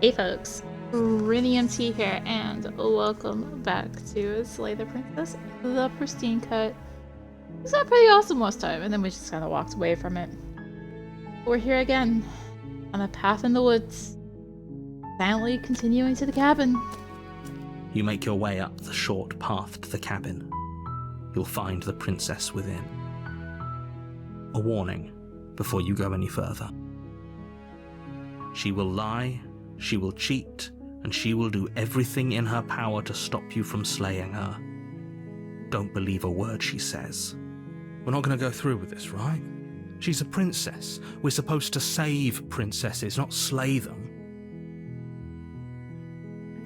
Hey folks, rinimt here, and welcome back to Slay the Princess, the Pristine Cut. It's a pretty awesome last time, and then we just kind of walked away from it. We're here again, on a path in the woods, silently continuing to the cabin. You make your way up the short path to the cabin. You'll find the princess within. A warning before you go any further. She will lie, she will cheat, and she will do everything in her power to stop you from slaying her. Don't believe a word she says. We're not going to go through with this, right? She's a princess. We're supposed to save princesses, not slay them.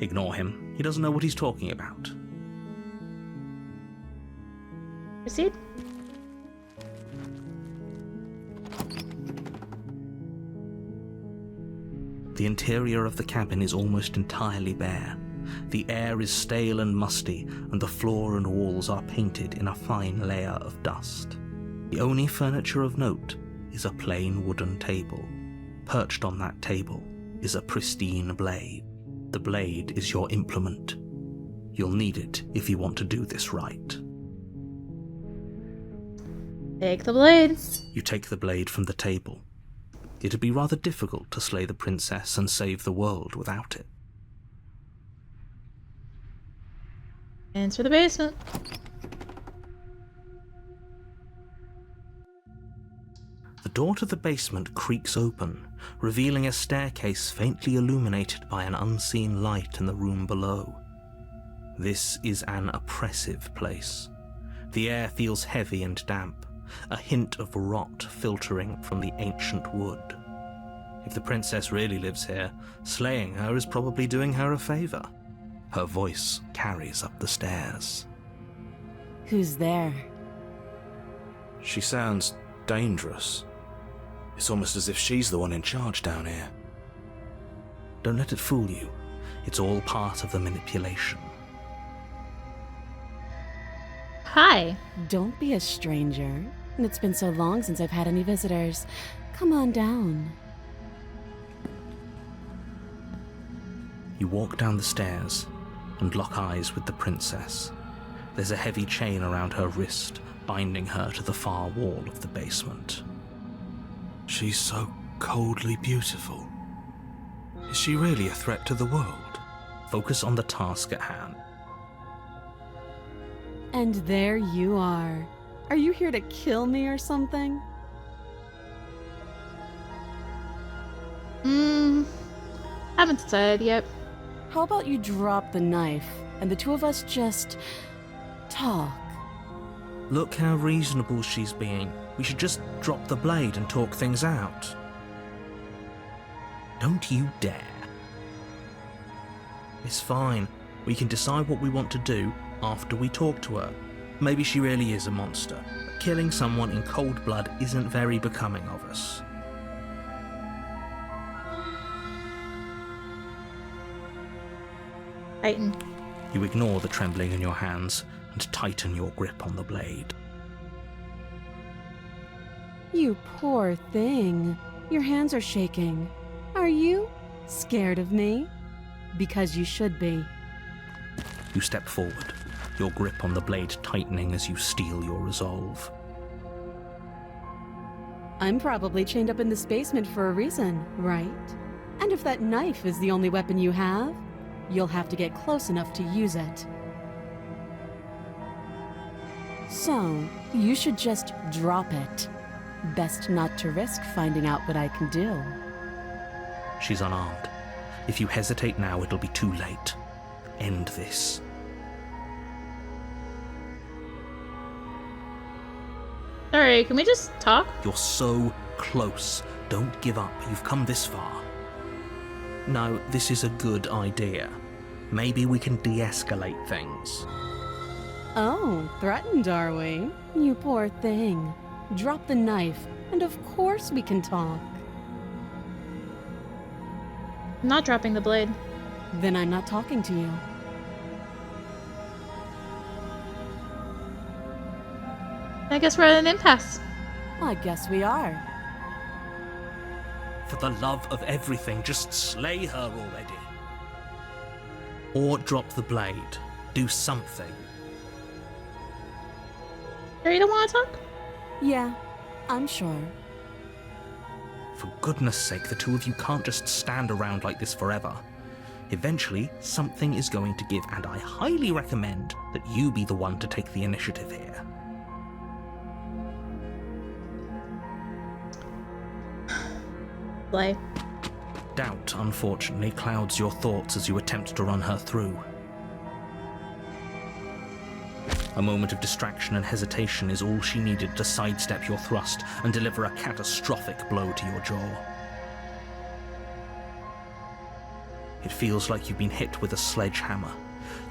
Ignore him. He doesn't know what he's talking about. Proceed. The interior of the cabin is almost entirely bare. The air is stale and musty, and the floor and walls are painted in a fine layer of dust. The only furniture of note is a plain wooden table. Perched on that table is a pristine blade. The blade is your implement. You'll need it if you want to do this right. Take the blade. You take the blade from the table. It'd be rather difficult to slay the princess and save the world without it. Enter the basement. The door to the basement creaks open, revealing a staircase faintly illuminated by an unseen light in the room below. This is an oppressive place. The air feels heavy and damp, a hint of rot filtering from the ancient wood. If the princess really lives here, slaying her is probably doing her a favor. Her voice carries up the stairs. Who's there? She sounds dangerous. It's almost as if she's the one in charge down here. Don't let it fool you. It's all part of the manipulation. Hi. Don't be a stranger. It's been so long since I've had any visitors. Come on down. You walk down the stairs and lock eyes with the princess. There's a heavy chain around her wrist, binding her to the far wall of the basement. She's so coldly beautiful. Is she really a threat to the world? Focus on the task at hand. And there you are. Are you here to kill me or something? Haven't decided yet. How about you drop the knife and the two of us just talk? Look how reasonable she's being. We should just drop the blade and talk things out. Don't you dare. It's fine. We can decide what we want to do after we talk to her. Maybe she really is a monster, but killing someone in cold blood isn't very becoming of us. Tighten. You ignore the trembling in your hands and tighten your grip on the blade. You poor thing. Your hands are shaking. Are you scared of me? Because you should be. You step forward, your grip on the blade tightening as you steel your resolve. I'm probably chained up in this basement for a reason, right? And if that knife is the only weapon you have, you'll have to get close enough to use it. So, you should just drop it. Best not to risk finding out what I can do. She's unarmed. If you hesitate now, it'll be too late. End this. Sorry, can we just talk? You're so close. Don't give up. You've come this far. No, this is a good idea. Maybe we can de-escalate things. Oh, threatened are we? You poor thing. Drop the knife, and of course we can talk. I'm not dropping the blade. Then I'm not talking to you. I guess we're at an impasse. I guess we are. For the love of everything, just slay her already. Or drop the blade. Do something. Sure you don't want to talk? Yeah, I'm sure. For goodness sake, the two of you can't just stand around like this forever. Eventually, something is going to give, and I highly recommend that you be the one to take the initiative here. Slay. Doubt, unfortunately, clouds your thoughts as you attempt to run her through. A moment of distraction and hesitation is all she needed to sidestep your thrust and deliver a catastrophic blow to your jaw. It feels like you've been hit with a sledgehammer.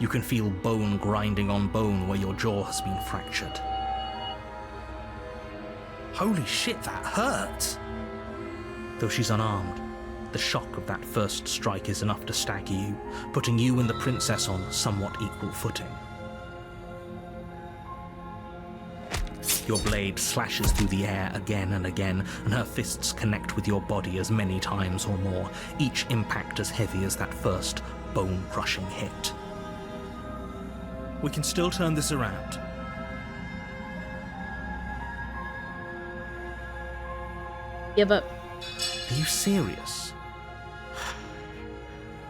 You can feel bone grinding on bone where your jaw has been fractured. Holy shit, that hurt! Though she's unarmed, the shock of that first strike is enough to stagger you, putting you and the princess on somewhat equal footing. Your blade slashes through the air again and again, and her fists connect with your body as many times or more, each impact as heavy as that first bone-crushing hit. We can still turn this around. Give up. Are you serious?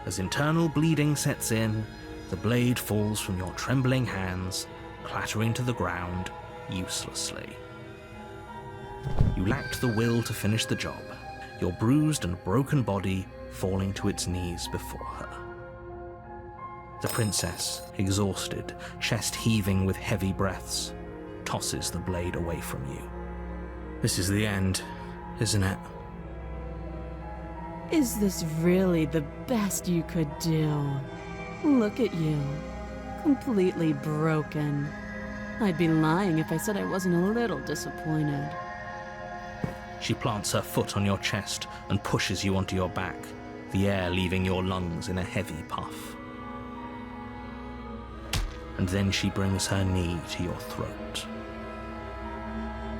As internal bleeding sets in, the blade falls from your trembling hands, clattering to the ground uselessly. You lacked the will to finish the job, your bruised and broken body falling to its knees before her. The princess, exhausted, chest heaving with heavy breaths, tosses the blade away from you. This is the end, isn't it? Is this really the best you could do? Look at you. Completely broken. I'd be lying if I said I wasn't a little disappointed. She plants her foot on your chest and pushes you onto your back, the air leaving your lungs in a heavy puff. And then she brings her knee to your throat.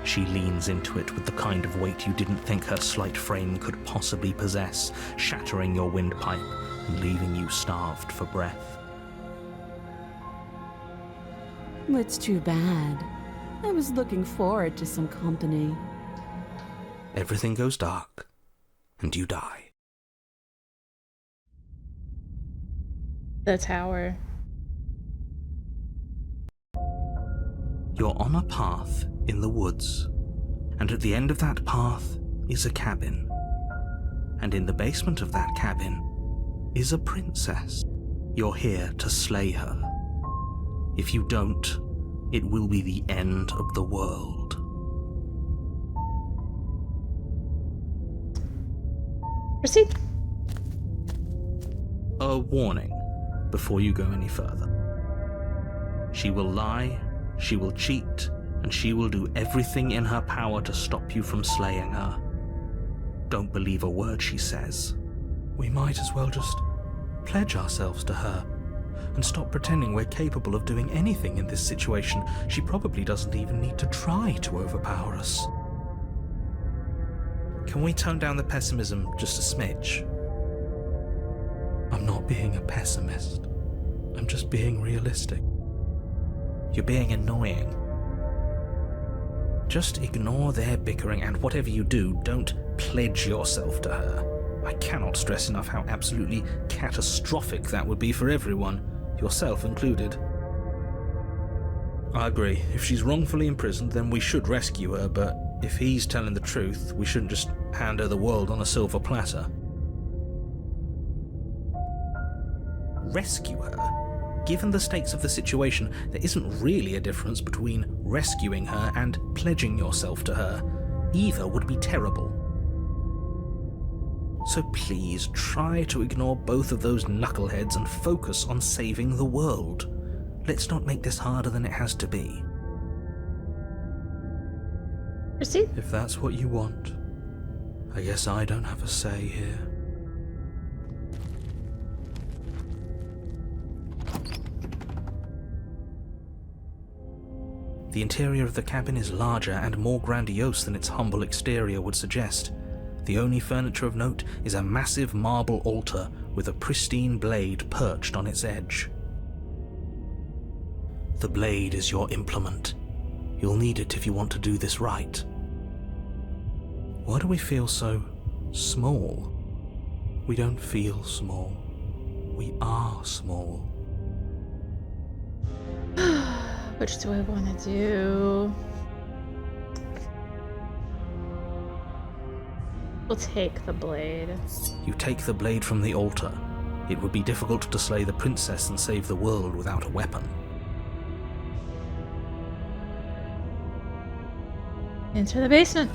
She leans into it with the kind of weight you didn't think her slight frame could possibly possess, shattering your windpipe and leaving you starved for breath. It's too bad. I was looking forward to some company. Everything goes dark, and you die. The tower. You're on a path in the woods, and at the end of that path is a cabin. And in the basement of that cabin is a princess. You're here to slay her. If you don't, it will be the end of the world. Proceed. A warning before you go any further. She will lie, she will cheat, and she will do everything in her power to stop you from slaying her. Don't believe a word she says. We might as well just pledge ourselves to her and stop pretending we're capable of doing anything in this situation. She probably doesn't even need to try to overpower us. Can we tone down the pessimism just a smidge? I'm not being a pessimist. I'm just being realistic. You're being annoying. Just ignore their bickering, and whatever you do, don't pledge yourself to her. I cannot stress enough how absolutely catastrophic that would be for everyone, yourself included. I agree. If she's wrongfully imprisoned, then we should rescue her, but if he's telling the truth, we shouldn't just hand her the world on a silver platter. Rescue her? Given the stakes of the situation, there isn't really a difference between rescuing her and pledging yourself to her. Either would be terrible. So please try to ignore both of those knuckleheads and focus on saving the world. Let's not make this harder than it has to be. Proceed. If that's what you want, I guess I don't have a say here. The interior of the cabin is larger and more grandiose than its humble exterior would suggest. The only furniture of note is a massive marble altar with a pristine blade perched on its edge. The blade is your implement. You'll need it if you want to do this right. Why do we feel so small? We don't feel small. We are small. Which do I want to do? We'll take the blade. You take the blade from the altar. It would be difficult to slay the princess and save the world without a weapon. Enter the basement.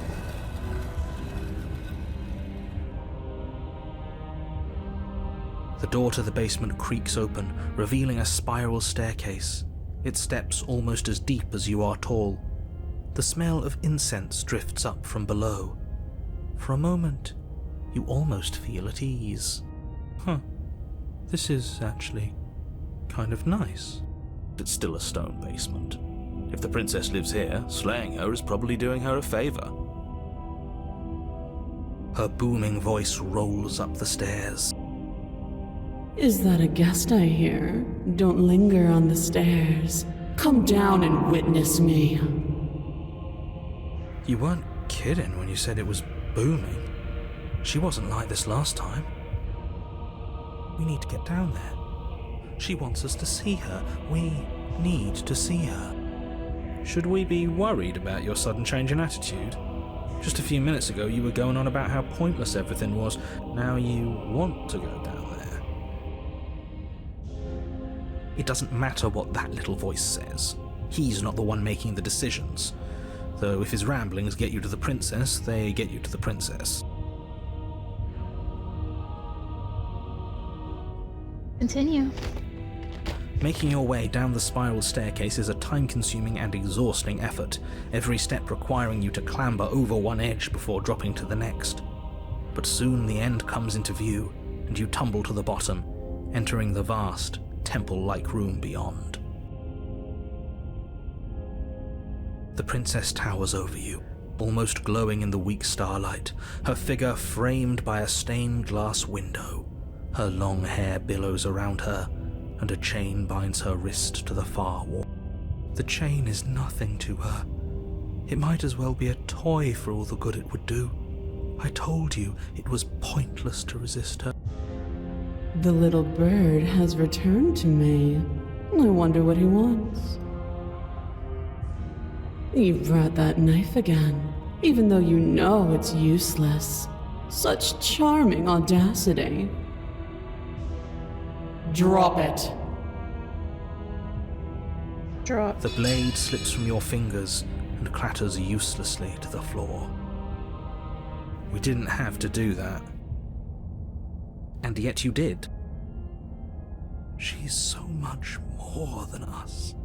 The door to the basement creaks open, revealing a spiral staircase. Its steps almost as deep as you are tall. The smell of incense drifts up from below. For a moment, you almost feel at ease. This is actually kind of nice. It's still a stone basement. If the princess lives here, slaying her is probably doing her a favor. Her booming voice rolls up the stairs. Is that a guest I hear? Don't linger on the stairs. Come down and witness me. You weren't kidding when you said it was booming. She wasn't like this last time. We need to get down there. She wants us to see her. We need to see her. Should we be worried about your sudden change in attitude? Just a few minutes ago you were going on about how pointless everything was. Now you want to go down there. It doesn't matter what that little voice says. He's not the one making the decisions. Though if his ramblings get you to the princess, they get you to the princess. Continue. Making your way down the spiral staircase is a time-consuming and exhausting effort, every step requiring you to clamber over one edge before dropping to the next. But soon the end comes into view, and you tumble to the bottom, entering the vast, temple-like room beyond. The princess towers over you, almost glowing in the weak starlight, her figure framed by a stained glass window. Her long hair billows around her, and a chain binds her wrist to the far wall. The chain is nothing to her. It might as well be a toy for all the good it would do. I told you it was pointless to resist her. The little bird has returned to me. I wonder what he wants. You brought that knife again, even though you know it's useless. Such charming audacity. Drop it. Drop. The blade slips from your fingers and clatters uselessly to the floor. We didn't have to do that. And yet you did. She's so much more than us.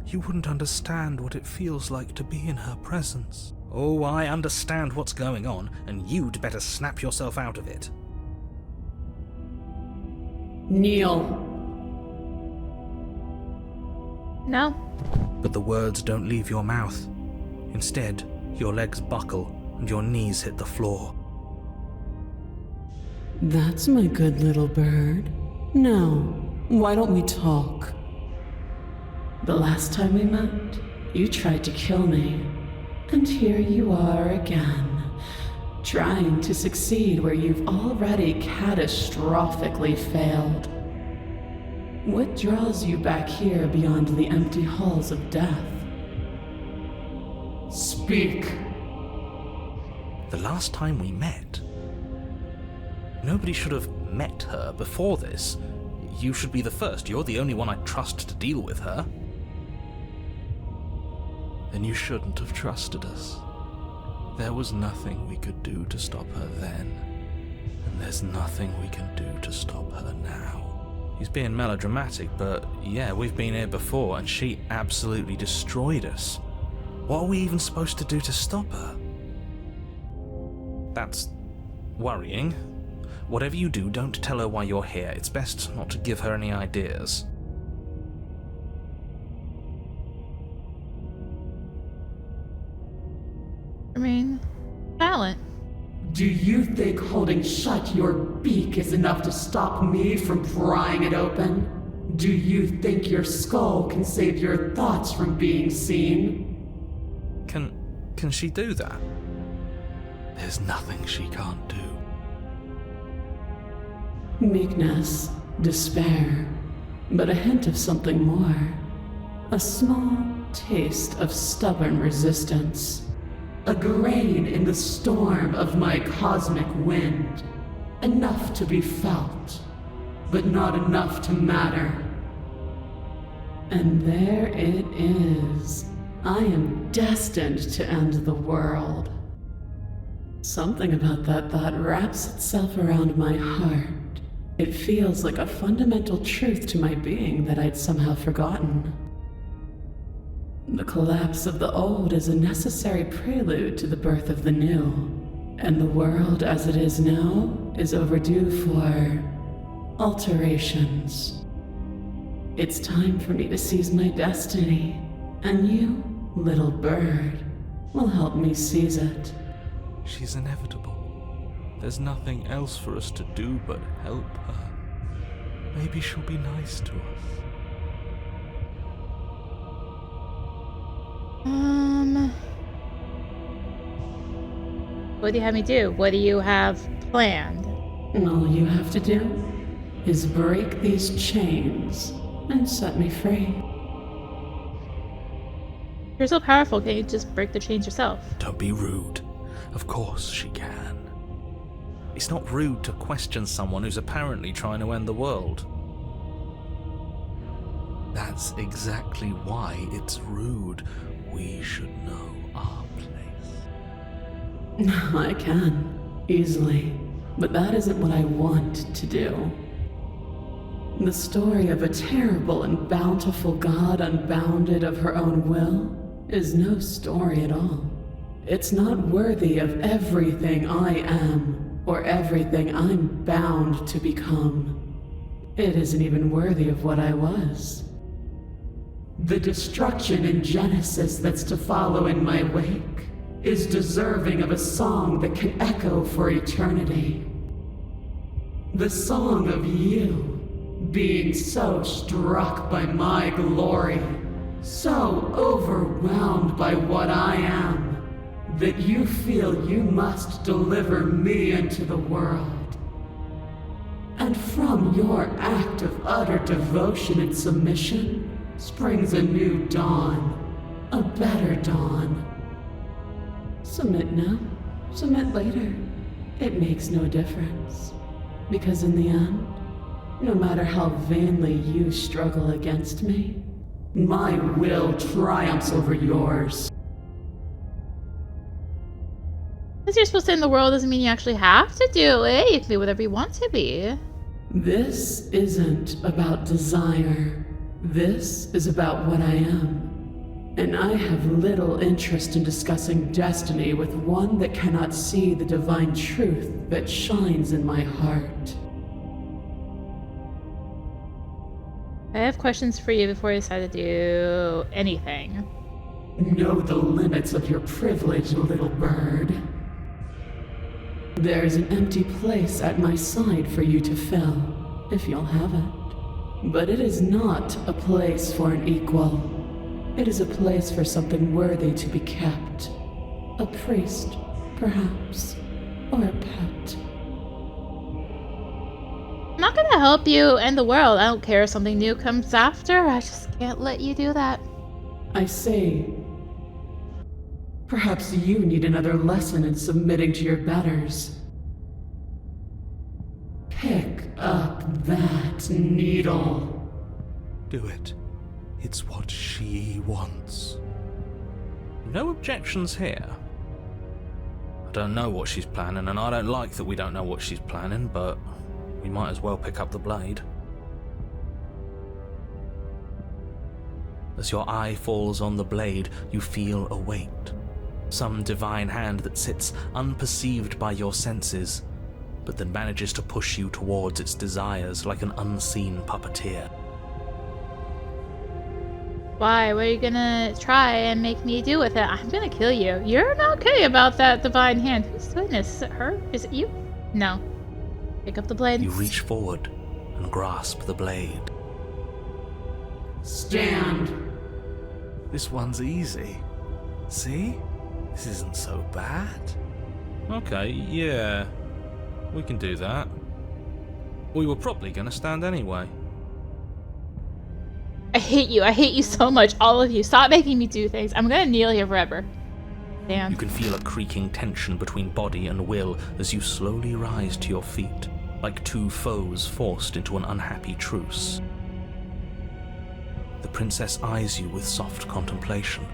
You wouldn't understand what it feels like to be in her presence. Oh, I understand what's going on, and you'd better snap yourself out of it. Kneel. No. But the words don't leave your mouth. Instead, your legs buckle and your knees hit the floor. That's my good little bird. Now, why don't we talk? The last time we met, you tried to kill me. And here you are again, trying to succeed where you've already catastrophically failed. What draws you back here beyond the empty halls of death? Speak. The last time we met, nobody should have met her before this. You should be the first. You're the only one I'd trust to deal with her. Then you shouldn't have trusted us. There was nothing we could do to stop her then, and there's nothing we can do to stop her now. He's being melodramatic, but yeah, we've been here before and she absolutely destroyed us. What are we even supposed to do to stop her? That's worrying. Whatever you do, don't tell her why you're here. It's best not to give her any ideas. I mean, talent. Do you think holding shut your beak is enough to stop me from prying it open? Do you think your skull can save your thoughts from being seen? Can she do that? There's nothing she can't do. Meekness, despair, but a hint of something more. A small taste of stubborn resistance. A grain in the storm of my cosmic wind. Enough to be felt, but not enough to matter. And there it is. I am destined to end the world. Something about that thought wraps itself around my heart. It feels like a fundamental truth to my being that I'd somehow forgotten. The collapse of the old is a necessary prelude to the birth of the new, and the world as it is now is overdue for alterations. It's time for me to seize my destiny, and you, little bird, will help me seize it. She's inevitable. There's nothing else for us to do but help her. Maybe she'll be nice to us. What do you have me do? What do you have planned? All you have to do is break these chains and set me free. You're so powerful, can't you just break the chains yourself? Don't be rude. Of course she can. It's not rude to question someone who's apparently trying to end the world. That's exactly why it's rude. We should know our place. I can, easily, but that isn't what I want to do. The story of a terrible and bountiful god unbounded of her own will is no story at all. It's not worthy of everything I am, or everything I'm bound to become. It isn't even worthy of what I was. The destruction in Genesis that's to follow in my wake is deserving of a song that can echo for eternity. The song of you, being so struck by my glory, so overwhelmed by what I am, that you feel you must deliver me into the world. And from your act of utter devotion and submission springs a new dawn, a better dawn. Submit now, submit later. It makes no difference. Because in the end, no matter how vainly you struggle against me, my will triumphs over yours. Because you're supposed to end the world doesn't mean you actually have to do it. You can be whatever you want to be. This isn't about desire. This is about what I am. And I have little interest in discussing destiny with one that cannot see the divine truth that shines in my heart. I have questions for you before you decide to do anything. Know the limits of your privilege, little bird. There is an empty place at my side for you to fill, if you'll have it. But it is not a place for an equal. It is a place for something worthy to be kept. A priest, perhaps, or a pet. I'm not gonna help you end the world. I don't care if something new comes after. I just can't let you do that. I say, perhaps you need another lesson in submitting to your betters. Pick up that needle. Do it. It's what she wants. No objections here. I don't know what she's planning, and I don't like that we don't know what she's planning, but we might as well pick up the blade. As your eye falls on the blade, you feel a weight. Some divine hand that sits unperceived by your senses, but then manages to push you towards its desires like an unseen puppeteer. Why? What are you gonna try and make me do with it? I'm gonna kill you. You're not okay about that divine hand. Whose witness? Is it her? Is it you? No. Pick up the blade. You reach forward and grasp the blade. Stand. This one's easy. See? This isn't so bad. Okay, yeah. We can do that. We were probably going to stand anyway. I hate you. I hate you so much. All of you. Stop making me do things. I'm gonna kneel here forever. Damn. You can feel a creaking tension between body and will as you slowly rise to your feet, like two foes forced into an unhappy truce. The princess eyes you with soft contemplation.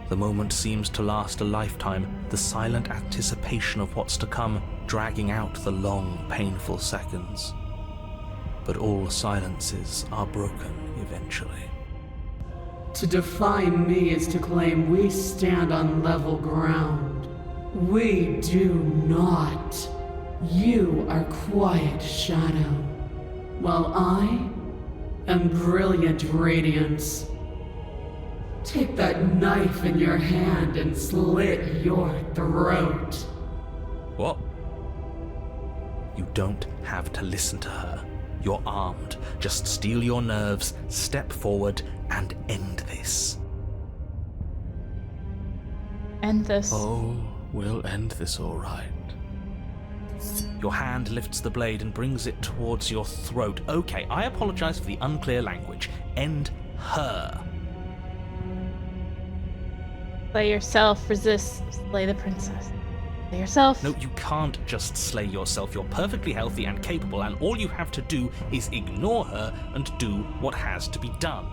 The moment seems to last a lifetime, the silent anticipation of what's to come dragging out the long, painful seconds. But all silences are broken eventually. To defy me is to claim we stand on level ground. We do not. You are quiet shadow, while I am brilliant radiance. Take that knife in your hand and slit your throat. What? You don't have to listen to her. You're armed. Just steel your nerves, step forward, and end this. End this. Oh, we'll end this all right. Your hand lifts the blade and brings it towards your throat. Okay, I apologize for the unclear language. End her. Slay yourself. Resist. Slay the princess. Slay yourself. No, you can't just slay yourself. You're perfectly healthy and capable, and all you have to do is ignore her and do what has to be done.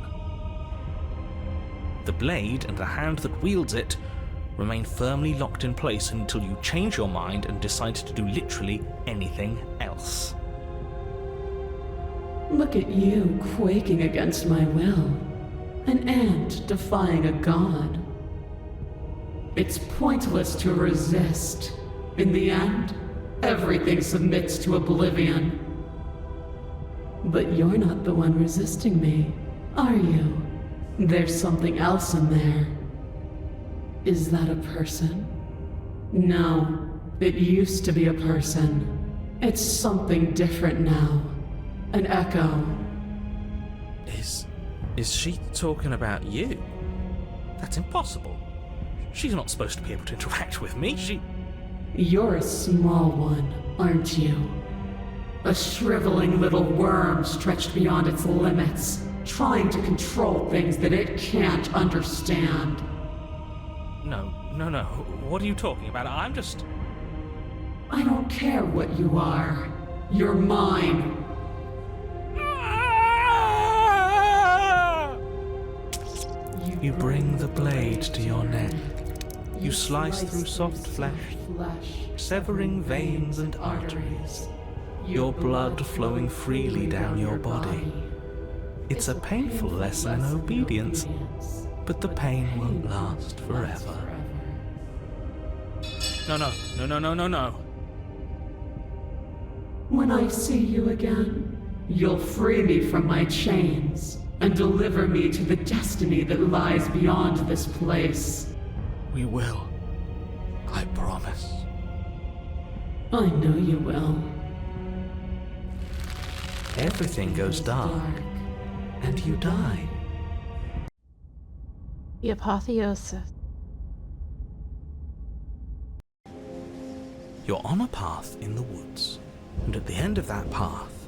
The blade and the hand that wields it remain firmly locked in place until you change your mind and decide to do literally anything else. Look at you quaking against my will. An ant defying a god. It's pointless to resist. In the end, everything submits to oblivion. But you're not the one resisting me, are you? There's something else in there. Is that a person? No, it used to be a person. It's something different now. An echo. Is she talking about you? That's impossible. She's not supposed to be able to interact with me. You're a small one, aren't you? A shriveling little worm stretched beyond its limits, trying to control things that it can't understand. No. What are you talking about? I'm just... I don't care what you are. You're mine. You bring the blade to your neck. You slice through soft flesh, severing veins and arteries, your blood flowing freely down your body. It's a painful lesson in obedience, but the pain won't last forever. No. When I see you again, you'll free me from my chains and deliver me to the destiny that lies beyond this place. We will. I promise. I know you will. Everything goes dark, and you die. The Apotheosis. You're on a path in the woods, and at the end of that path...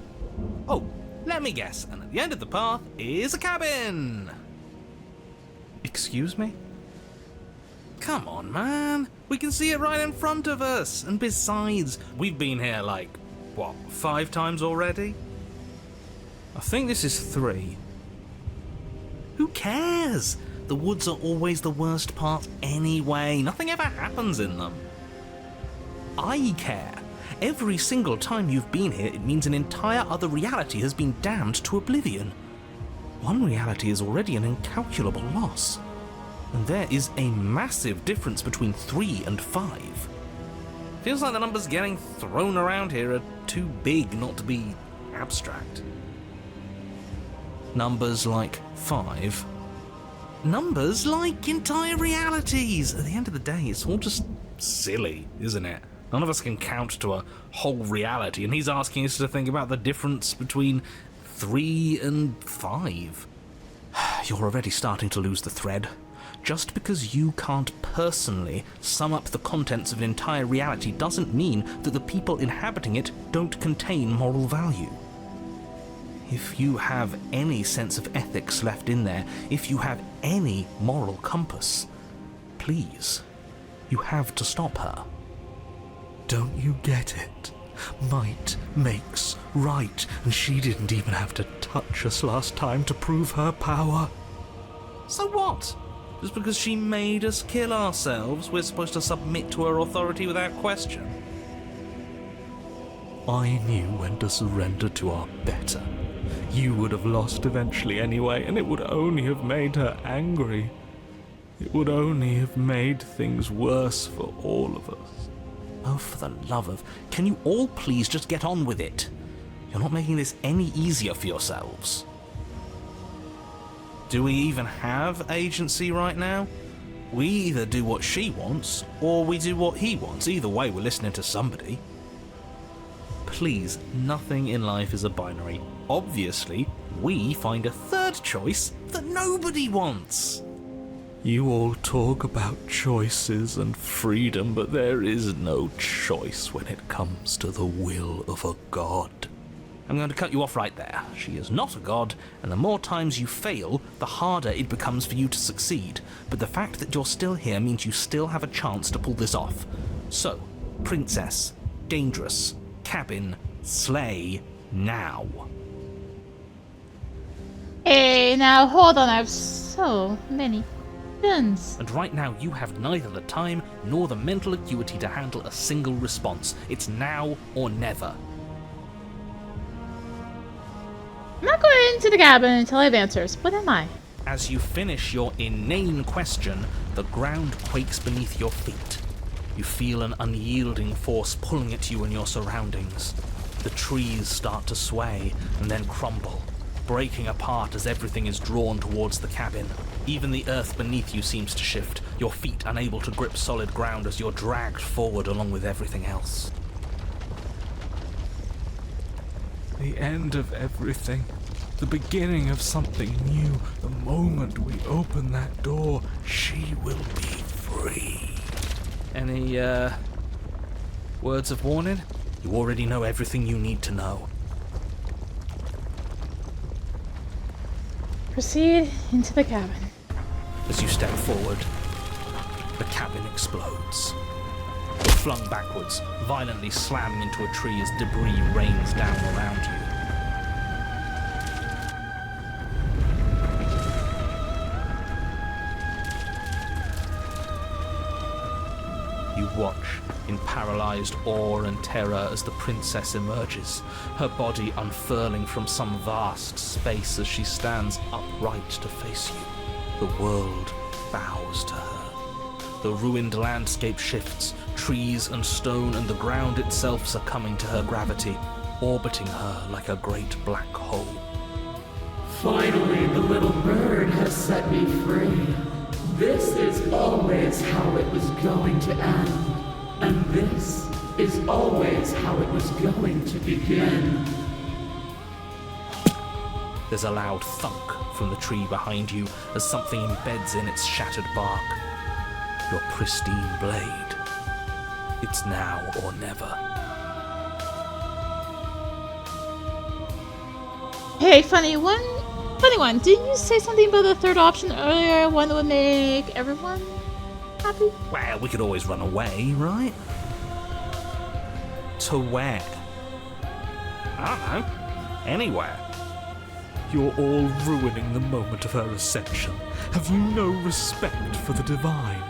Oh, let me guess, and at the end of the path is a cabin! Excuse me? Come on, man. We can see it right in front of us. And besides, we've been here like, 5 times already? I think this is 3. Who cares? The woods are always the worst part anyway. Nothing ever happens in them. I care. Every single time you've been here, it means an entire other reality has been damned to oblivion. One reality is already an incalculable loss. And there is a massive difference between 3 and 5. Feels like the numbers getting thrown around here are too big not to be abstract. Numbers like 5 numbers like entire realities. At the end of the day, it's all just silly, isn't it? None of us can count to a whole reality, and he's asking us to think about the difference between 3 and 5. You're already starting to lose the thread. Just because you can't personally sum up the contents of an entire reality doesn't mean that the people inhabiting it don't contain moral value. If you have any sense of ethics left in there, if you have any moral compass, please, you have to stop her. Don't you get it? Might makes right, and she didn't even have to touch us last time to prove her power. So what? Just because she made us kill ourselves, we're supposed to submit to her authority without question? I knew when to surrender to our better. You would have lost eventually anyway, and it would only have made her angry. It would only have made things worse for all of us. Oh, for the love of... Can you all please just get on with it? You're not making this any easier for yourselves. Do we even have agency right now? We either do what she wants, or we do what he wants. Either way, we're listening to somebody. Please, nothing in life is a binary. Obviously, we find a third choice that nobody wants. You all talk about choices and freedom, but there is no choice when it comes to the will of a god. I'm going to cut you off right there. She is not a god, and the more times you fail, the harder it becomes for you to succeed. But the fact that you're still here means you still have a chance to pull this off. So, princess, dangerous, cabin, slay, now. Hey, now hold on, I have so many guns. And right now you have neither the time nor the mental acuity to handle a single response. It's now or never. I'm not going into the cabin until I have answers. What am I? As you finish your inane question, the ground quakes beneath your feet. You feel an unyielding force pulling at you and your surroundings. The trees start to sway and then crumble, breaking apart as everything is drawn towards the cabin. Even the earth beneath you seems to shift, your feet unable to grip solid ground as you're dragged forward along with everything else. The end of everything. The beginning of something new. The moment we open that door, she will be free. Any, words of warning? You already know everything you need to know. Proceed into the cabin. As you step forward, the cabin explodes. You're flung backwards, violently slamming into a tree as debris rains down around you. You watch in paralyzed awe and terror as the princess emerges, her body unfurling from some vast space as she stands upright to face you. The world bows to her. The ruined landscape shifts, trees and stone and the ground itself succumbing to her gravity, orbiting her like a great black hole. Finally, the little bird has set me free. This is always how it was going to end. And this is always how it was going to begin. There's a loud thunk from the tree behind you as something embeds in its shattered bark. Your pristine blade. It's now or never. Hey, funny one. Didn't you say something about the third option earlier? One that would make everyone happy? Well, we could always run away, right? To where? I don't know. Anywhere. You're all ruining the moment of her ascension. Have you no respect for the divine?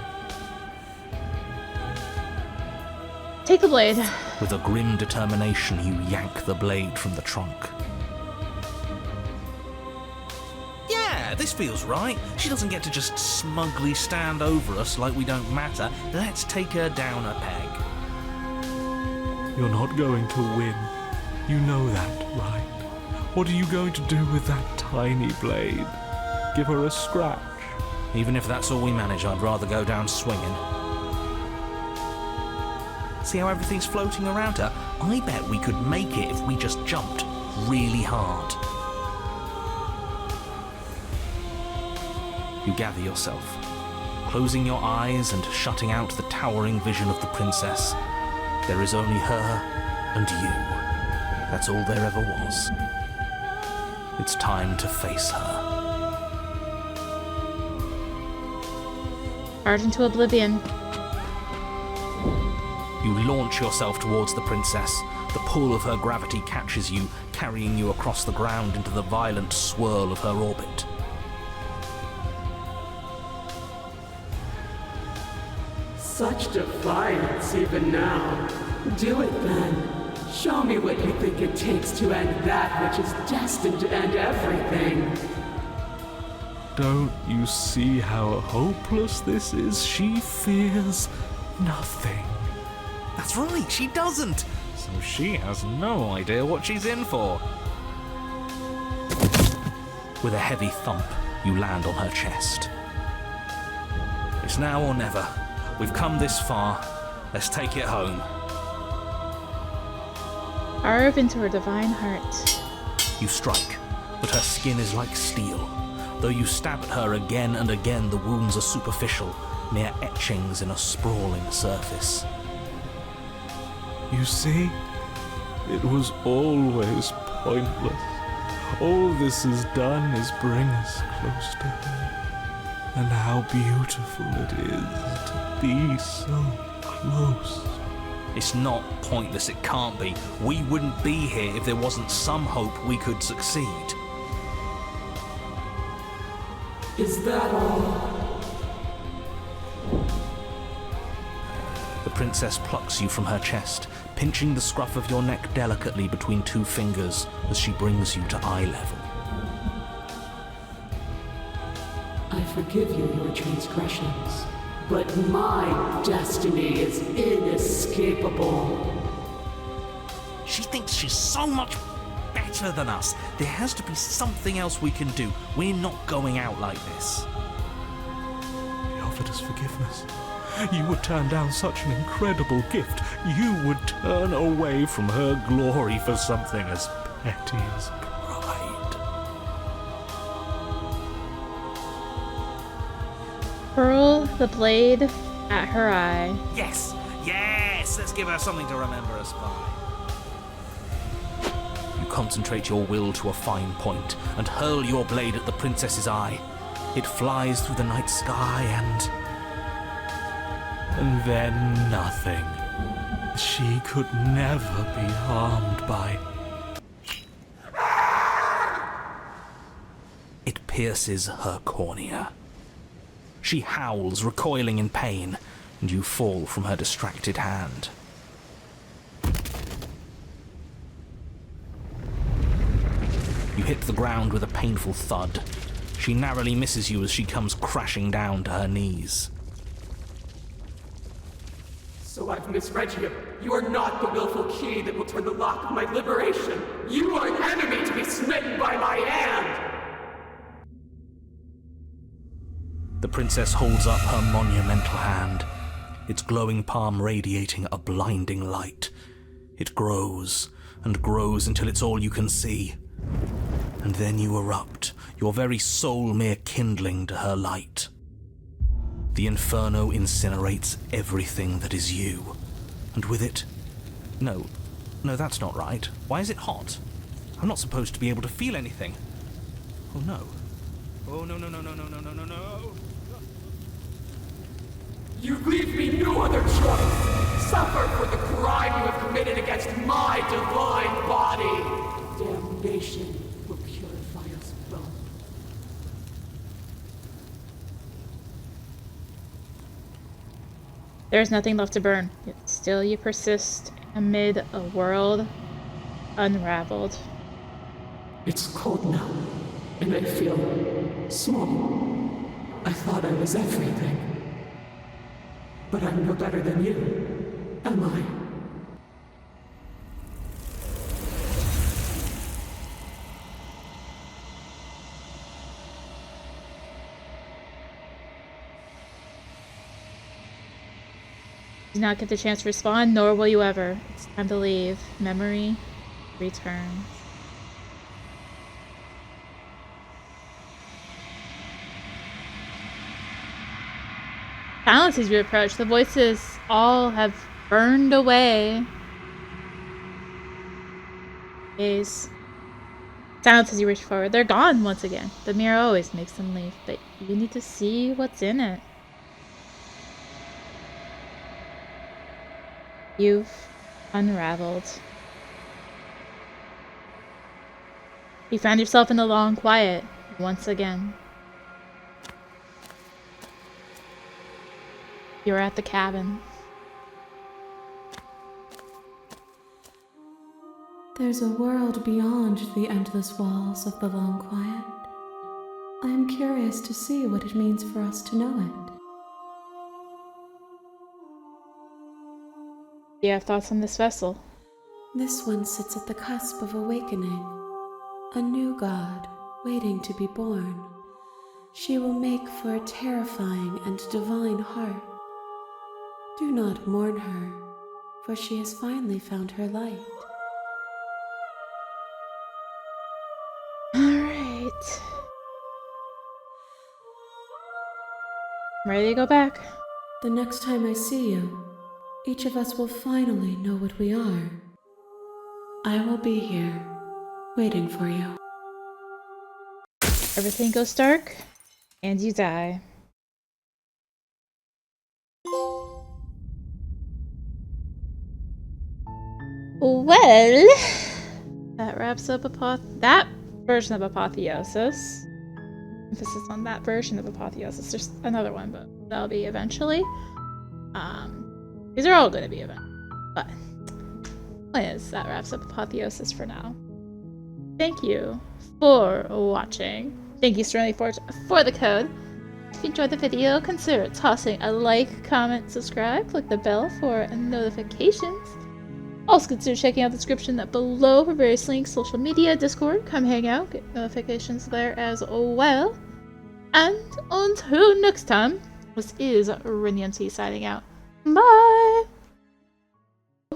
Take the blade. With a grim determination, you yank the blade from the trunk. Yeah, this feels right. She doesn't get to just smugly stand over us like we don't matter. Let's take her down a peg. You're not going to win. You know that, right? What are you going to do with that tiny blade? Give her a scratch? Even if that's all we manage, I'd rather go down swinging. See how everything's floating around her? I bet we could make it if we just jumped really hard. You gather yourself, closing your eyes and shutting out the towering vision of the princess. There is only her and you. That's all there ever was. It's time to face her. Hard into oblivion. You launch yourself towards the princess. The pull of her gravity catches you, carrying you across the ground into the violent swirl of her orbit. Such defiance even now. Do it then. Show me what you think it takes to end that which is destined to end everything. Don't you see how hopeless this is? She fears nothing. That's right, she doesn't. So she has no idea what she's in for. With a heavy thump, you land on her chest. It's now or never. We've come this far. Let's take it home. Carve into her divine heart. You strike, but her skin is like steel. Though you stab at her again and again, the wounds are superficial, mere etchings in a sprawling surface. You see, it was always pointless. All this has done is bring us close to her. And how beautiful it is to be so close. It's not pointless, it can't be. We wouldn't be here if there wasn't some hope we could succeed. Is that all? The princess plucks you from her chest, pinching the scruff of your neck delicately between two fingers as she brings you to eye level. I forgive you your transgressions, but my destiny is inescapable. She thinks she's so much better than us. There has to be something else we can do. We're not going out like this. He offered us forgiveness. You would turn down such an incredible gift. You would turn away from her glory for something as petty as pride. Hurl the blade at her eye. Yes! Yes! Let's give her something to remember us by. You concentrate your will to a fine point and hurl your blade at the princess's eye. It flies through the night sky And then nothing. She could never be harmed by... It pierces her cornea. She howls, recoiling in pain, and you fall from her distracted hand. You hit the ground with a painful thud. She narrowly misses you as she comes crashing down to her knees. So I've misread you. You are not the willful key that will turn the lock of my liberation. You are an enemy to be smitten by my hand! The princess holds up her monumental hand, its glowing palm radiating a blinding light. It grows and grows until it's all you can see. And then you erupt, your very soul mere kindling to her light. The inferno incinerates everything that is you. And with it... No, that's not right. Why is it hot? I'm not supposed to be able to feel anything. Oh no. Oh no. You leave me no other choice. Suffer for the crime you have committed against my divine body. Damnation will purify us both. There is nothing left to burn, yet still you persist amid a world unraveled. It's cold now, and I feel small. I thought I was everything. But I'm no better than you, am I? Do not get the chance to respond, nor will you ever. It's time to leave. Memory returns. Silence as you approach. The voices all have burned away. Gaze. Silence as you reach forward. They're gone once again. The mirror always makes them leave, but you need to see what's in it. You've unraveled. You found yourself in the long quiet once again. You're at the cabin. There's a world beyond the endless walls of the long quiet. I am curious to see what it means for us to know it. Do you have thoughts on this vessel? This one sits at the cusp of awakening. A new god waiting to be born. She will make for a terrifying and divine heart. Do not mourn her, for she has finally found her light. Alright. I'm ready to go back. The next time I see you, each of us will finally know what we are. I will be here, waiting for you. Everything goes dark, and you die. Well, that wraps up that version of Apotheosis. Emphasis on that version of Apotheosis. There's another one, but that'll be eventually. These are all going to be eventually. But, that wraps up Apotheosis for now. Thank you for watching. Thank you, Sterling Forge, for the code. If you enjoyed the video, consider tossing a like, comment, subscribe, click the bell for notifications. Also consider checking out the description below for various links, social media, Discord. Come hang out, get notifications there as well. And until next time, this is rinimt signing out. Bye!